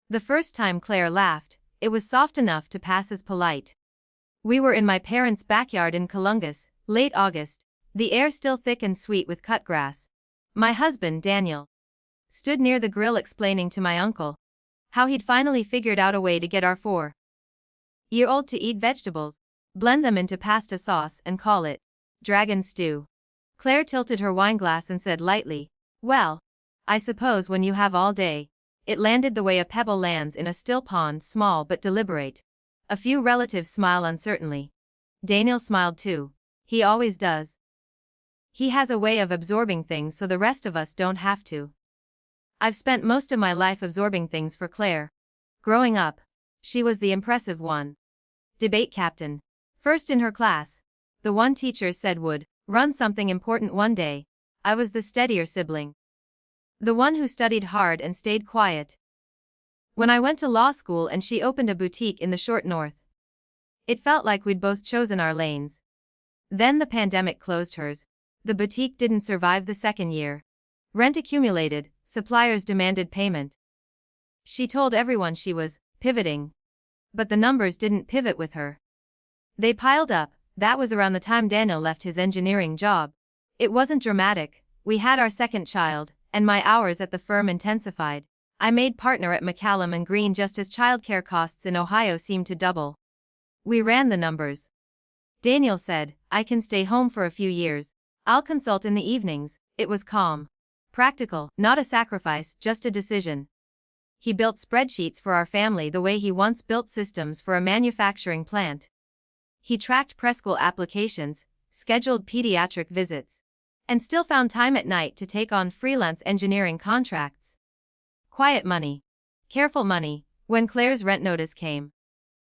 The first time Claire laughed, it was soft enough to pass as polite. We were in my parents' backyard in Colungus, late August, the air still thick and sweet with cut grass. My husband, Daniel, stood near the grill explaining to my uncle how he'd finally figured out a way to get our 4-year-old to eat vegetables, blend them into pasta sauce and call it dragon stew. Claire tilted her wineglass and said lightly, "Well, I suppose when you have all day." It landed the way a pebble lands in a still pond, small but deliberate. A few relatives smile uncertainly. Daniel smiled too. He always does. He has a way of absorbing things so the rest of us don't have to. I've spent most of my life absorbing things for Claire. Growing up, she was the impressive one. Debate captain. First in her class. The one teachers said would run something important one day. I was the steadier sibling. The one who studied hard and stayed quiet. When I went to law school and she opened a boutique in the short north, it felt like we'd both chosen our lanes. Then the pandemic closed hers. The boutique didn't survive the second year. Rent accumulated, suppliers demanded payment. She told everyone she was pivoting. But the numbers didn't pivot with her. They piled up. That was around the time Daniel left his engineering job. It wasn't dramatic. We had our second child, and my hours at the firm intensified. I made partner at McCallum and Green just as childcare costs in Ohio seemed to double. We ran the numbers. Daniel said, "I can stay home for a few years. I'll consult in the evenings." It was calm. Practical, not a sacrifice, just a decision. He built spreadsheets for our family the way he once built systems for a manufacturing plant. He tracked preschool applications, scheduled pediatric visits, and still found time at night to take on freelance engineering contracts. Quiet money. Careful money. When Claire's rent notice came,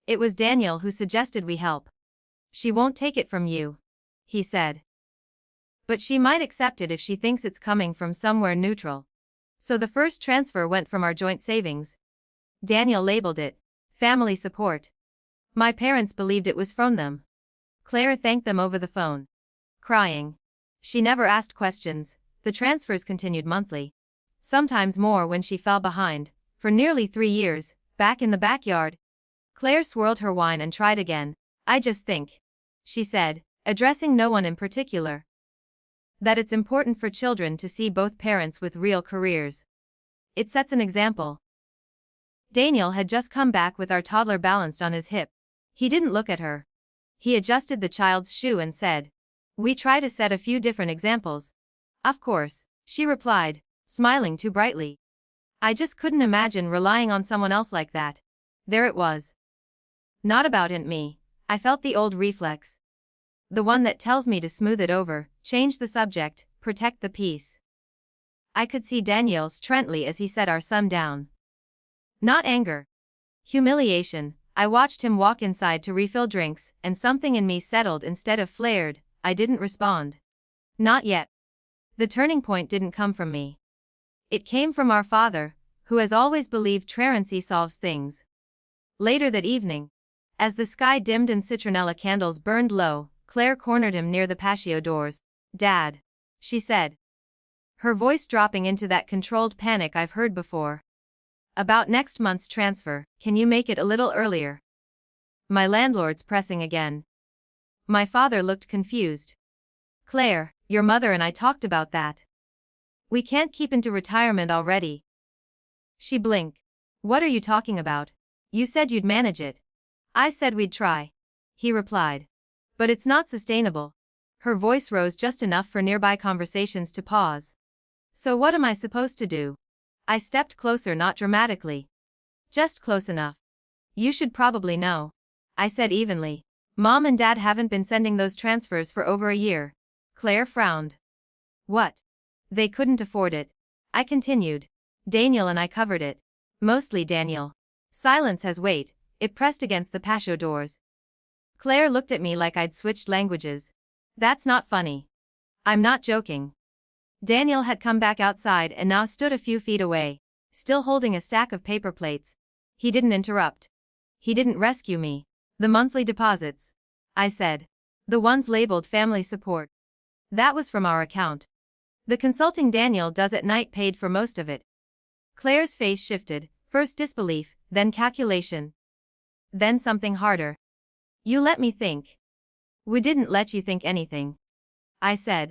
it was Daniel who suggested we help. "She won't take it from you," he said. "But she might accept it if she thinks it's coming from somewhere neutral." So the first transfer went from our joint savings. Daniel labeled it family support. My parents believed it was from them. Claire thanked them over the phone, crying. She never asked questions. The transfers continued monthly. Sometimes more when she fell behind. For nearly 3 years, back in the backyard. Claire swirled her wine and tried again. "I just think," she said, addressing no one in particular, "that it's important for children to see both parents with real careers. It sets an example." Daniel had just come back with our toddler balanced on his hip. He didn't look at her. He adjusted the child's shoe and said, "We try to set a few different examples." "Of course," she replied, smiling too brightly. I just couldn't imagine relying on someone else like that. There it was. Not about me. I felt the old reflex. The one that tells me to smooth it over, change the subject, protect the peace. I could see Daniel's Trentley as he set our son down. Not anger. Humiliation. I watched him walk inside to refill drinks, and something in me settled instead of flared. I didn't respond. Not yet. The turning point didn't come from me. It came from our father, who has always believed truancy solves things. Later that evening, as the sky dimmed and citronella candles burned low, Claire cornered him near the patio doors. "Dad," she said, her voice dropping into that controlled panic I've heard before. "About next month's transfer, can you make it a little earlier? My landlord's pressing again." My father looked confused. "Claire, your mother and I talked about that. We can't keep into retirement already." She blinked. "What are you talking about? You said you'd manage it." "I said we'd try," he replied. "But it's not sustainable." Her voice rose just enough for nearby conversations to pause. "So what am I supposed to do?" I stepped closer, not dramatically. "Just close enough. You should probably know," I said evenly. "Mom and Dad haven't been sending those transfers for over a year." Claire frowned. "What? They couldn't afford it," I continued. "Daniel and I covered it. Mostly Daniel." Silence has weight. It pressed against the patio doors. Claire looked at me like I'd switched languages. "That's not funny." "I'm not joking." Daniel had come back outside and now stood a few feet away, still holding a stack of paper plates. He didn't interrupt. He didn't rescue me. "The monthly deposits," I said. "The ones labeled family support. That was from our account. The consulting Daniel does at night paid for most of it." Claire's face shifted. First disbelief, then calculation. Then something harder. You let me think. We didn't let you think anything, I said.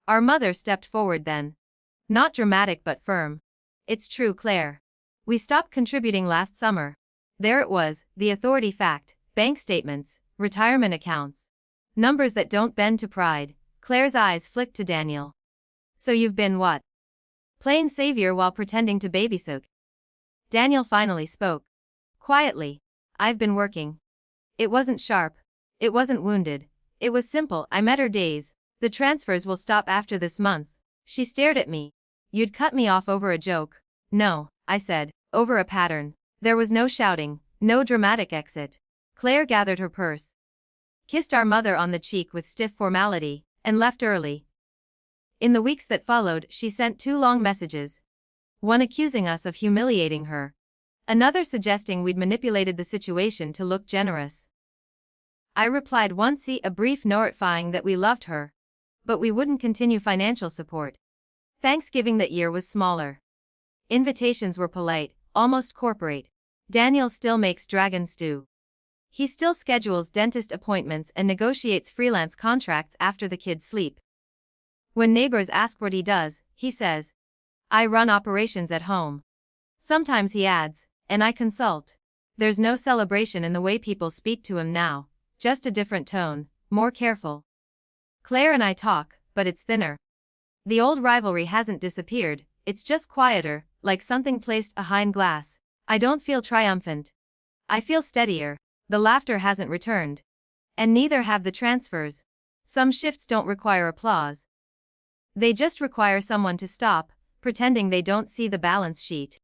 Our mother stepped forward then. Not dramatic but firm. It's true, Claire. We stopped contributing last summer. There it was, the authority fact, bank statements, retirement accounts. Numbers that don't bend to pride. Claire's eyes flicked to Daniel. So you've been what? Playing savior while pretending to babysit. Daniel finally spoke. Quietly. I've been working. It wasn't sharp. It wasn't wounded. It was simple. I met her days. The transfers will stop after this month. She stared at me. You'd cut me off over a joke. No, I said, over a pattern. There was no shouting, no dramatic exit. Claire gathered her purse, kissed our mother on the cheek with stiff formality, and left early. In the weeks that followed, she sent 2 long messages. One accusing us of humiliating her. Another suggesting we'd manipulated the situation to look generous. I replied once, a brief notifying that we loved her, but we wouldn't continue financial support. Thanksgiving that year was smaller. Invitations were polite, almost corporate. Daniel still makes dragon stew. He still schedules dentist appointments and negotiates freelance contracts after the kids sleep. When neighbors ask what he does, he says, I run operations at home. Sometimes he adds, and I consult. There's no celebration in the way people speak to him now, just a different tone, more careful. Claire and I talk, but it's thinner. The old rivalry hasn't disappeared, it's just quieter, like something placed behind glass. I don't feel triumphant. I feel steadier. The laughter hasn't returned. And neither have the transfers. Some shifts don't require applause. They just require someone to stop, pretending they don't see the balance sheet.